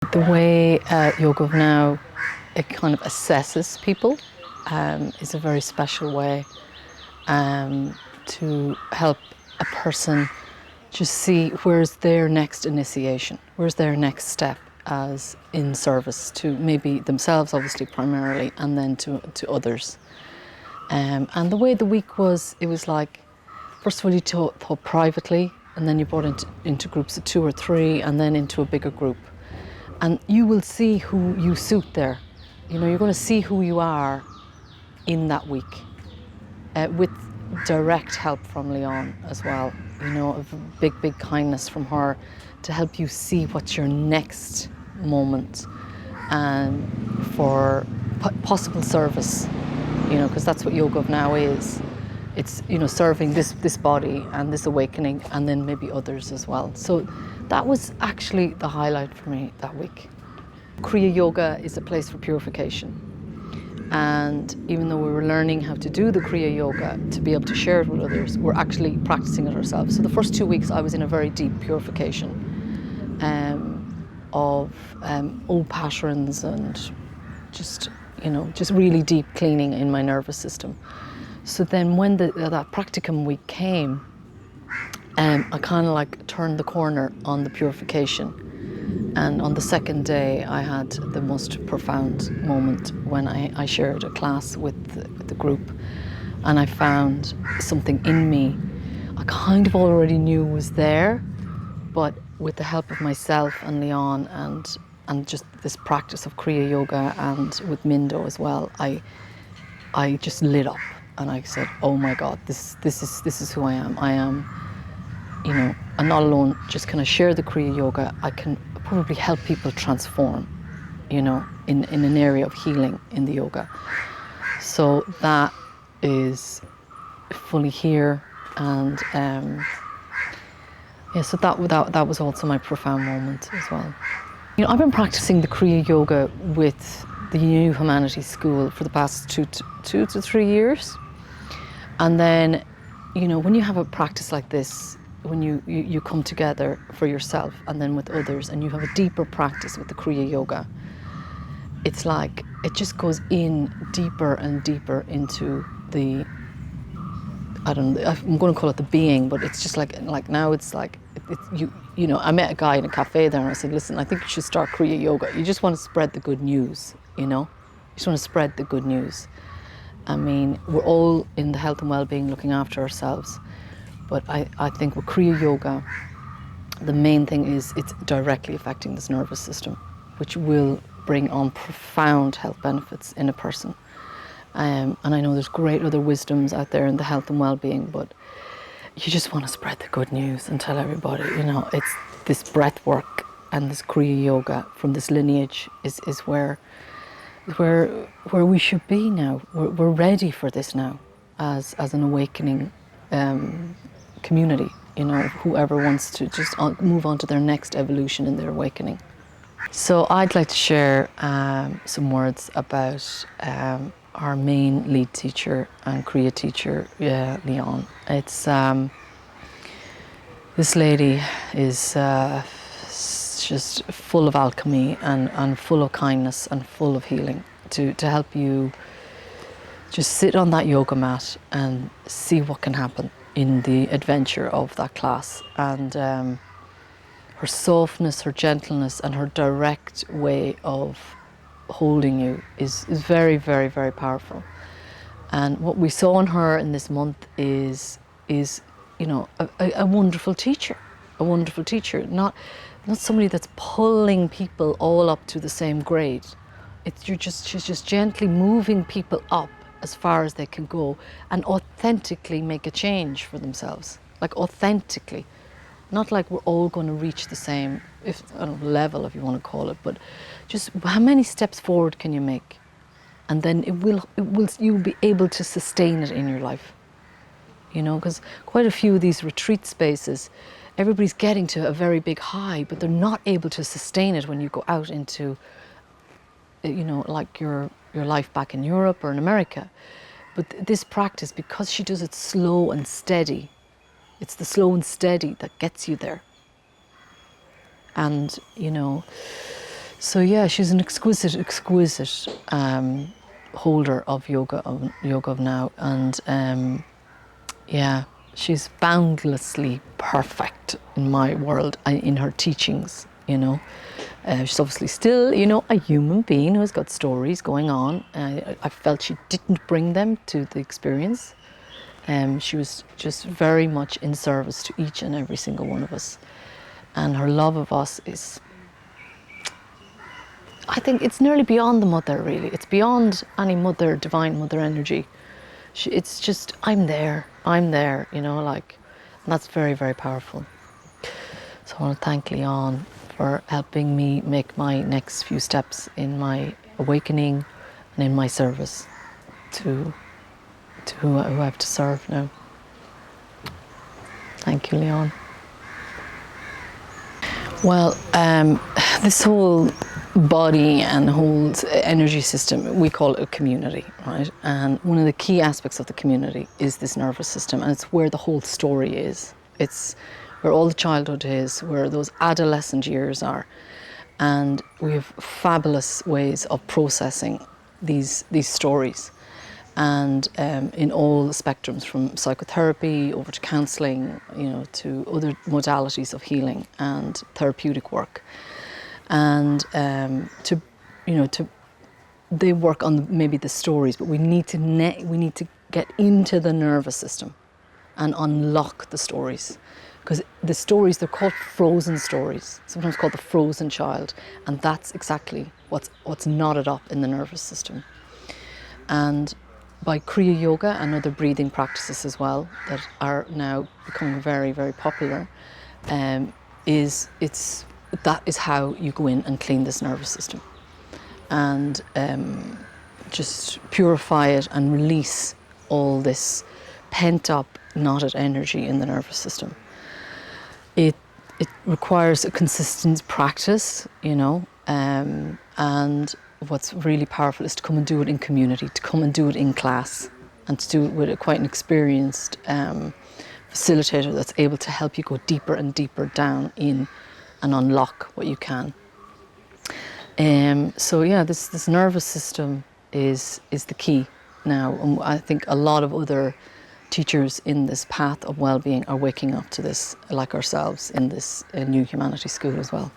The way Yoga of Now, it kind of assesses people is a very special way to help a person just see where's their next initiation, where's their next step as in service to maybe themselves, obviously primarily, and then to others. And the way the week was, it was like, first of all you taught privately, and then you brought into groups of 2 or 3, and then into a bigger group. And you will see who you suit there. You know, you're going to see who you are in that week, with direct help from Leon as well. You know, a big kindness from her to help you see what's your next moment and for possible service. You know, because that's what Yoga of Now is. It's, you know, serving this body and this awakening, and then maybe others as well. So that was actually the highlight for me that week. Kriya Yoga is a place for purification. And even though we were learning how to do the Kriya Yoga to be able to share it with others, we're actually practicing it ourselves. So the first 2 weeks I was in a very deep purification of old patterns and just, you know, just really deep cleaning in my nervous system. So then when that practicum week came, I kind of like turned the corner on the purification. And on the second day, I had the most profound moment when I shared a class with the group, and I found something in me I kind of already knew was there, but with the help of myself and Leon and just this practice of Kriya Yoga and with Mindo as well, I just lit up and I said, oh my God, this is who I am. I am, you know, I'm not alone just kind of share the Kriya Yoga. I can probably help people transform, you know, in an area of healing in the yoga. So that is fully here, and yeah, so that was also my profound moment as well. You know, I've been practicing the Kriya Yoga with the New Humanities School for the past two to 3 years. And then, you know, when you have a practice like this, when you come together for yourself and then with others, and you have a deeper practice with the Kriya Yoga, it's like it just goes in deeper and deeper into the, I don't know, I'm going to call it the being, but it's just like now it's like, you know, I met a guy in a cafe there and I said, listen, I think you should start Kriya Yoga. You just want to spread the good news, you know? You just want to spread the good news. I mean, we're all in the health and well-being looking after ourselves. But I think with Kriya Yoga, the main thing is it's directly affecting this nervous system, which will bring on profound health benefits in a person. And I know there's great other wisdoms out there in the health and well-being, but you just want to spread the good news and tell everybody, you know, it's this breath work and this Kriya Yoga from this lineage is where we should be now. We're ready for this now as an awakening community, you know, whoever wants to just move on to their next evolution in their awakening. So I'd like to share some words about our main lead teacher and Kriya teacher, Leon. It's this lady is just full of alchemy and full of kindness and full of healing to help you just sit on that yoga mat and see what can happen in the adventure of that class. And her softness, her gentleness, and her direct way of holding you is very, very, very powerful. And what we saw in her in this month is you know, a wonderful teacher, not somebody that's pulling people all up to the same grade. She's just gently moving people up as far as they can go and authentically make a change for themselves. Like authentically. Not like we're all going to reach the same level, if you want to call it, but just how many steps forward can you make? And then you'll be able to sustain it in your life. You know, because quite a few of these retreat spaces, everybody's getting to a very big high, but they're not able to sustain it when you go out into, you know, like your life back in Europe or in America. But this practice, because she does it slow and steady, it's the slow and steady that gets you there. And, you know, So yeah, she's an exquisite holder of yoga of now, and yeah, she's boundlessly perfect in my world, in her teachings. She's obviously still, a human being who has got stories going on. I felt she didn't bring them to the experience. She was just very much in service to each and every single one of us. And her love of us is, I think it's nearly beyond the mother, really. It's beyond any mother, divine mother energy. It's just, I'm there, and that's very, very powerful. So I want to thank Leon for helping me make my next few steps in my awakening and in my service to who I have to serve now. Thank you, Leon. Well, this whole body and whole energy system, we call it a community, right? And one of the key aspects of the community is this nervous system, and it's where the whole story is. It's where all the childhood is, where those adolescent years are. And we have fabulous ways of processing these stories. And in all the spectrums, from psychotherapy over to counselling, to other modalities of healing and therapeutic work. And they work on maybe the stories, but we need to get into the nervous system and unlock the stories, because the stories, they're called frozen stories, sometimes called the frozen child, and that's exactly what's knotted up in the nervous system. And by Kriya Yoga and other breathing practices as well that are now becoming very, very popular, that is how you go in and clean this nervous system and just purify it and release all this pent-up, knotted energy in the nervous system. It requires a consistent practice, and what's really powerful is to come and do it in community, to come and do it in class, and to do it with quite an experienced facilitator that's able to help you go deeper and deeper down in and unlock what you can. So yeah, this nervous system is the key now. And I think a lot of other teachers in this path of well-being are waking up to this, like ourselves, in this new humanity school as well.